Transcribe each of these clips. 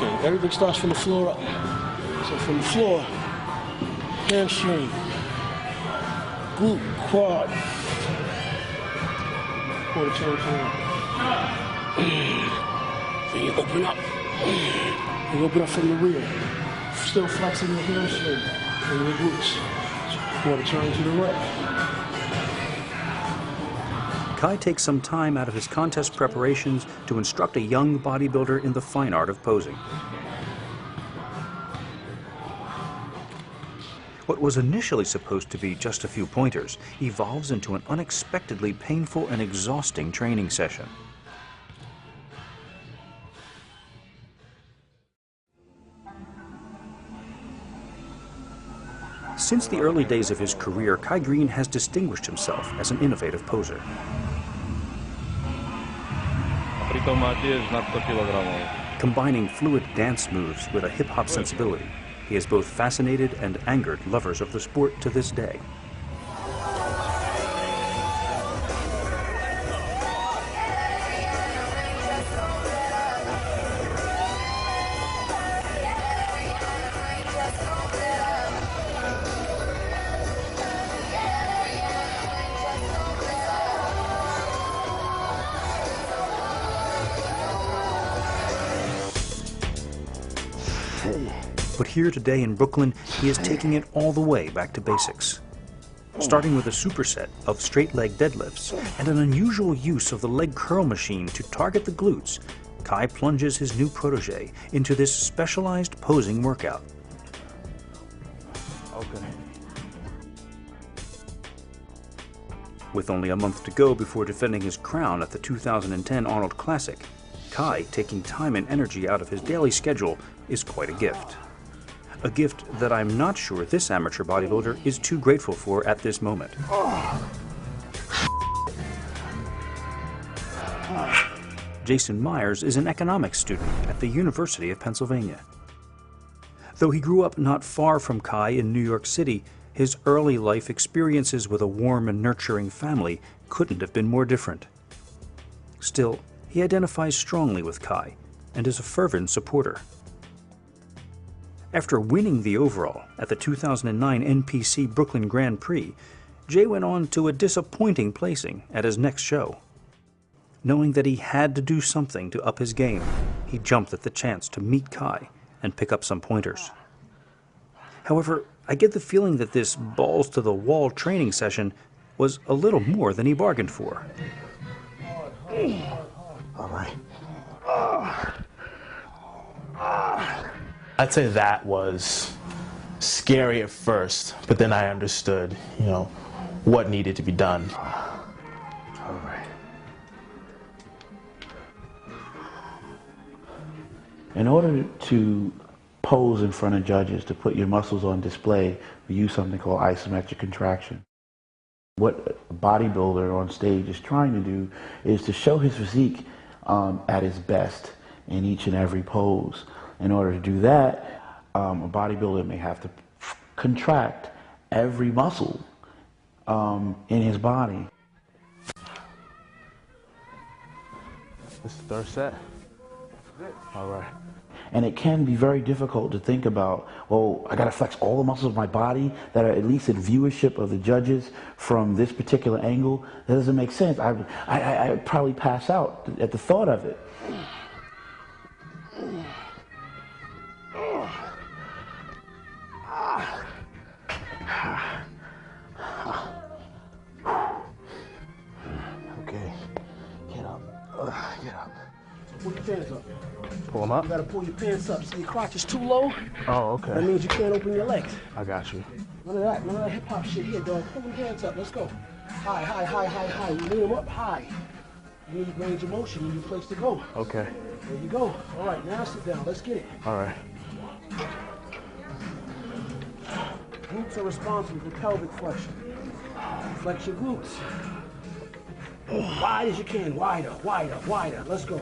Okay, everything starts from the floor up. So from the floor, hamstring, glute, quad. Quarter turn. Then you open up. You open up from the rear. Still flexing your hamstring and your glutes. Quarter turn to the right. Kai takes some time out of his contest preparations to instruct a young bodybuilder in the fine art of posing. What was initially supposed to be just a few pointers evolves into an unexpectedly painful and exhausting training session. Since the early days of his career, Kai Greene has distinguished himself as an innovative poser. Combining fluid dance moves with a hip-hop sensibility, he has both fascinated and angered lovers of the sport to this day. But here today in Brooklyn, he is taking it all the way back to basics. Starting with a superset of straight leg deadlifts and an unusual use of the leg curl machine to target the glutes, Kai plunges his new protege into this specialized posing workout. Okay. With only a month to go before defending his crown at the 2010 Arnold Classic, Kai taking time and energy out of his daily schedule is quite a gift. A gift that I'm not sure this amateur bodybuilder is too grateful for at this moment. Jason Myers is an economics student at the University of Pennsylvania. Though he grew up not far from Kai in New York City, his early life experiences with a warm and nurturing family couldn't have been more different. Still, he identifies strongly with Kai and is a fervent supporter. After winning the overall at the 2009 NPC Brooklyn Grand Prix, Jay went on to a disappointing placing at his next show. Knowing that he had to do something to up his game, he jumped at the chance to meet Kai and pick up some pointers. However, I get the feeling that this balls-to-the-wall training session was a little more than he bargained for. All right. I'd say that was scary at first, but then I understood, what needed to be done. All right. In order to pose in front of judges, to put your muscles on display, we use something called isometric contraction. What a bodybuilder on stage is trying to do is to show his physique at his best in each and every pose. In order to do that, a bodybuilder may have to contract every muscle in his body. This is the third set. All right. And it can be very difficult to think about, well, I got to flex all the muscles of my body that are at least in viewership of the judges from this particular angle. That doesn't make sense. I'd probably pass out at the thought of it. Okay. Get up. Get up. Pull your pants up. Pull them up? You gotta pull your pants up. See your crotch is too low? Oh, okay. That means you can't open your legs. I got you. None of that hip hop shit here, dog. Pull your hands up. Let's go. High, high, high, high, high. You lean them up high. You need range of motion. You need a place to go. Okay. There you go. All right, now sit down. Let's get it. All right. Glutes are responsible for pelvic flexion. Flex your glutes. Wide as you can. Wider, wider, wider. Let's go.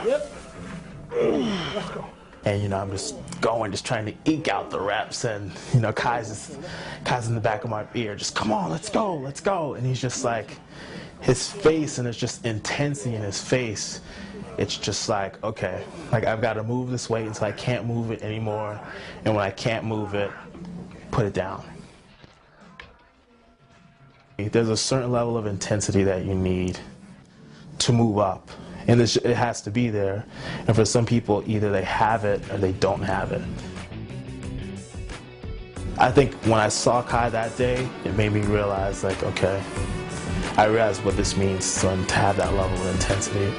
Yep. Let's go. And I'm just trying to eke out the reps, and Kai's in the back of my ear, just come on, let's go, and he's just like, his face, and there's just intensity in his face, it's just like, okay, like I've got to move this weight until I can't move it anymore, and when I can't move it, put it down. There's a certain level of intensity that you need to move up, and it has to be there. And for some people, either they have it or they don't have it. I think when I saw Kai that day, it made me realize, like, okay, I realized what this means to have that level of intensity.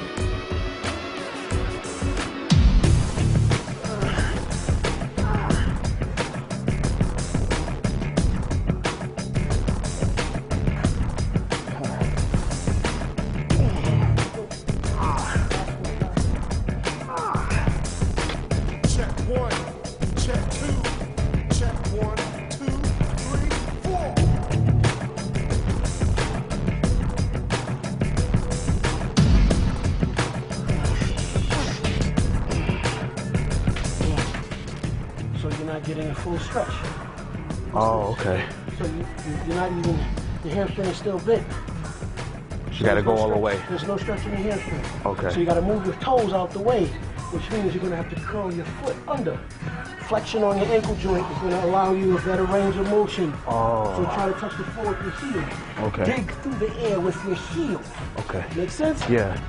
Getting a full stretch. Oh, okay. So you're not even, the hamstring is still big. You got to go all the way. There's no stretch in the hamstring. Okay. So you got to move your toes out the way, which means you're going to have to curl your foot under. Flexion on your ankle joint is going to allow you a better range of motion. Oh. So try to touch the floor with your heel. Okay. Dig through the air with your heel. Okay. Make sense? Yeah.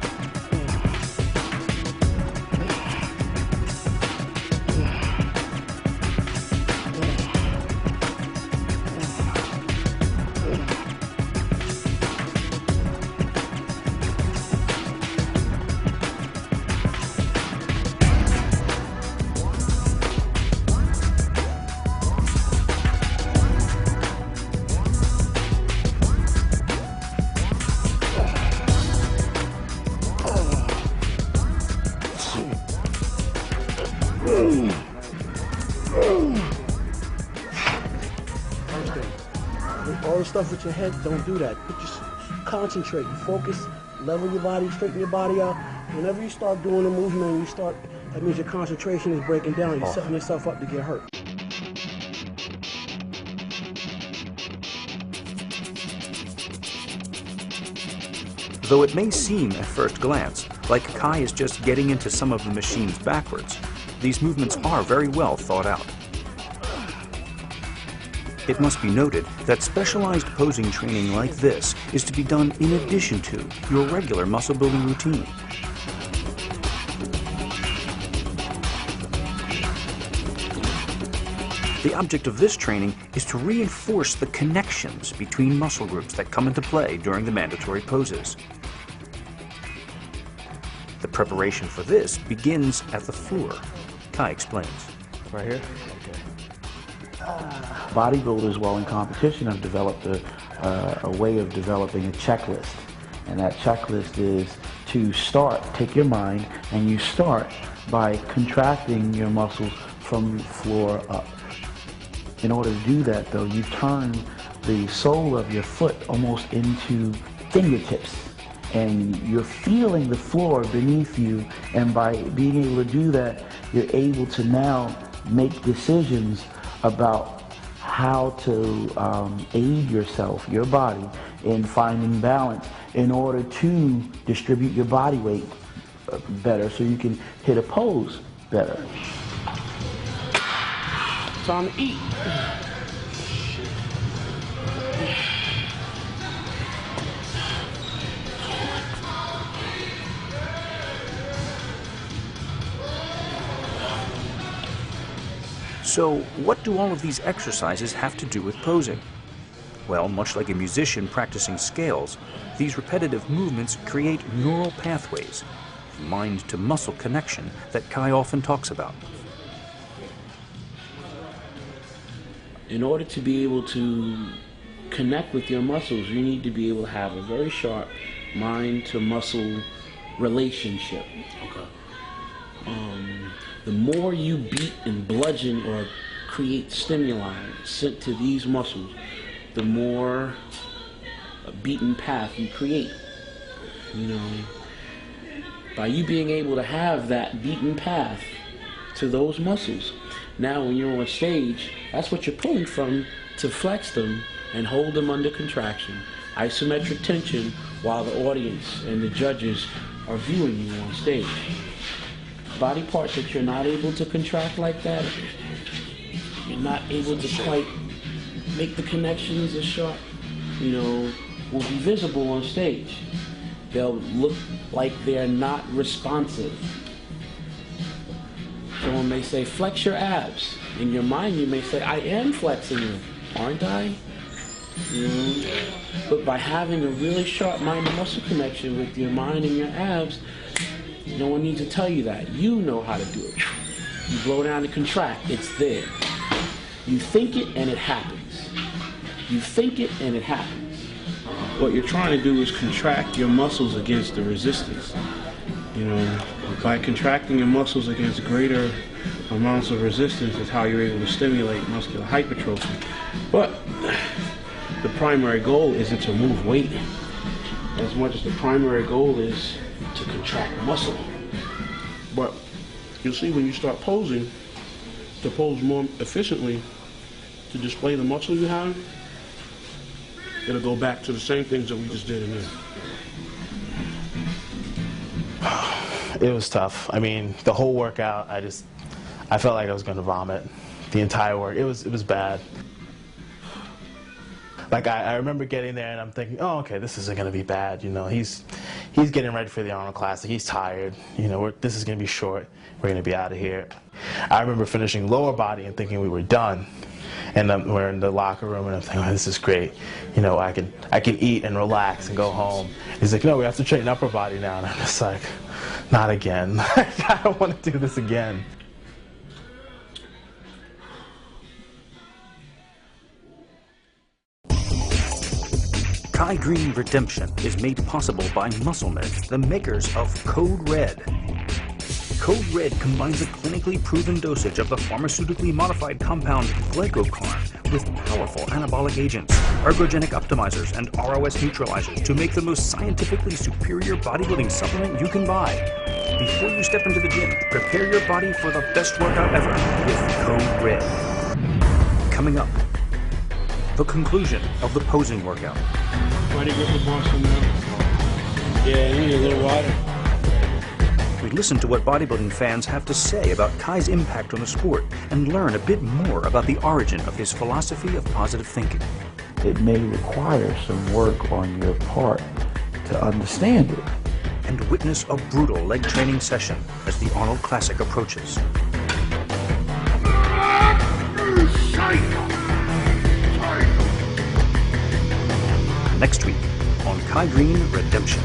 All the stuff with your head, don't do that. Just concentrate, focus, level your body, straighten your body out. Whenever you start doing a movement, that means your concentration is breaking down. You're setting yourself up to get hurt. Though it may seem at first glance like Kai is just getting into some of the machines backwards, these movements are very well thought out. It must be noted that specialized posing training like this is to be done in addition to your regular muscle building routine. The object of this training is to reinforce the connections between muscle groups that come into play during the mandatory poses. The preparation for this begins at the floor. Kai explains. Right here? Bodybuilders, while in competition, have developed a way of developing a checklist. And that checklist is to take your mind, and you start by contracting your muscles from the floor up. In order to do that, though, you turn the sole of your foot almost into fingertips, and you're feeling the floor beneath you, and by being able to do that, you're able to now make decisions about how to aid yourself, your body, in finding balance in order to distribute your body weight better so you can hit a pose better. Time to eat. So, what do all of these exercises have to do with posing? Well, much like a musician practicing scales, these repetitive movements create neural pathways, mind-to-muscle connection that Kai often talks about. In order to be able to connect with your muscles, you need to be able to have a very sharp mind-to-muscle relationship. Okay. The more you beat and bludgeon or create stimuli sent to these muscles, the more a beaten path you create. You know, by you being able to have that beaten path to those muscles, now when you're on stage, that's what you're pulling from to flex them and hold them under contraction, isometric tension, while the audience and the judges are viewing you on stage. Body parts that you're not able to contract like that, you're not able to quite make the connections as sharp, will be visible on stage. They'll look like they're not responsive. Someone may say, flex your abs. In your mind, you may say, I am flexing them, aren't I? But by having a really sharp mind-muscle connection with your mind and your abs, no one needs to tell you that. You know how to do it. You blow down and contract, it's there. You think it and it happens. You think it and it happens. What you're trying to do is contract your muscles against the resistance. By contracting your muscles against greater amounts of resistance is how you're able to stimulate muscular hypertrophy. But the primary goal isn't to move weight as much as the primary goal is to contract muscle. But you'll see when you start posing, to pose more efficiently, to display the muscle you have, it'll go back to the same things that we just did in there. It was tough. I mean, the whole workout, I felt like I was going to vomit. The entire work, it was bad. Like I remember getting there and I'm thinking, oh, okay, this isn't going to be bad. He's getting ready for the Arnold Classic. He's tired. This is going to be short. We're going to be out of here. I remember finishing lower body and thinking we were done. And we're in the locker room and I'm thinking, oh, this is great. I can eat and relax and go home. He's like, no, we have to train upper body now. And I'm just like, not again. I don't want to do this again. Kai Greene Redemption is made possible by MuscleMed, the makers of Code Red. Code Red combines a clinically proven dosage of the pharmaceutically modified compound glycocorn with powerful anabolic agents, ergogenic optimizers, and ROS neutralizers to make the most scientifically superior bodybuilding supplement you can buy. Before you step into the gym, prepare your body for the best workout ever with Code Red. Coming up, the conclusion of the posing workout. Ready to get the Boston now? Yeah, you need a little water. We listen to what bodybuilding fans have to say about Kai's impact on the sport and learn a bit more about the origin of his philosophy of positive thinking. It may require some work on your part to understand it. And witness a brutal leg training session as the Arnold Classic approaches. Next week on Kai Greene Redemption.